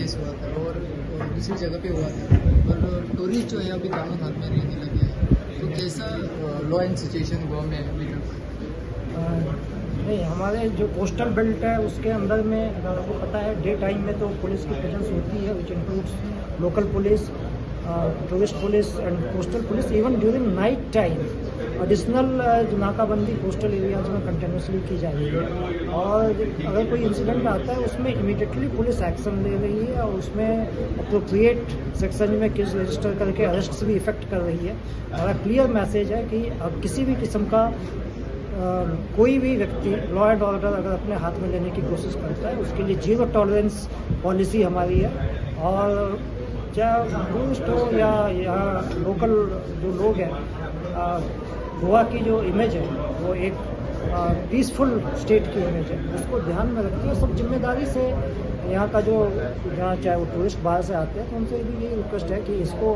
Case हुआ था और दूसरी जगह पे हुआ था और टूरिस्ट जो है अभी दोनों हाथ में रहने लगे हैं, तो कैसा लॉ एंड सिचुएशन गोवा में है अभी तक? नहीं, हमारे जो कोस्टल बेल्ट है उसके अंदर में आपको पता है डे टाइम में तो पुलिस की प्रेजेंस होती है, which includes local police, tourist police and coastal police. Even during night time additional नाकाबंदी कोस्टल एरियाज में कंटिन्यूसली की जा रही है और अगर कोई इंसिडेंट आता है उसमें इमीडिएटली पुलिस एक्शन ले रही है और उसमें अप्रोप्रिएट सेक्शन में केस रजिस्टर करके अरेस्ट भी इफेक्ट कर रही है। हमारा क्लियर मैसेज है कि अब किसी भी किस्म का कोई भी व्यक्ति लॉ एंड ऑर्डर अगर अपने हाथ में लेने की कोशिश करता है उसके लिए 0 टॉलरेंस पॉलिसी हमारी है। और चाहे टूरिस्ट हो या यहाँ लोकल जो लोग हैं, गोवा की जो इमेज है वो एक पीसफुल स्टेट की इमेज है, उसको ध्यान में रखते हुए सब जिम्मेदारी से यहाँ का जो यहाँ चाहे वो टूरिस्ट बाहर से आते हैं तो उनसे भी यही रिक्वेस्ट है कि इसको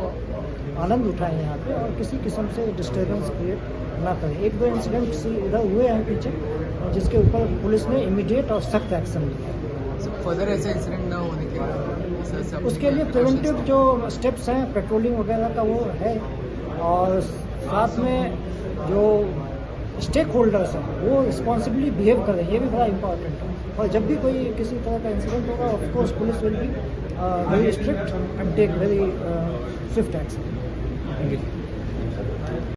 आनंद उठाएं यहाँ पे और किसी किस्म से डिस्टर्बेंस क्रिएट ना करें। 1-2 इंसिडेंट इधर हुए हैं पीछे जिसके ऊपर पुलिस ने इमीडिएट और सख्त एक्शन लिया। फर्दर ऐसे इंसिडेंट ना होने के लिए उसके लिए प्रिवेंटिव जो स्टेप्स हैं पेट्रोलिंग वगैरह का वो है और साथ में जो स्टेक होल्डर्स हैं वो रिस्पॉन्सिबली बिहेव करें, ये भी बड़ा इंपॉर्टेंट है। और जब भी कोई किसी तरह का इंसिडेंट होगा of course police will be very strict and take very swift action.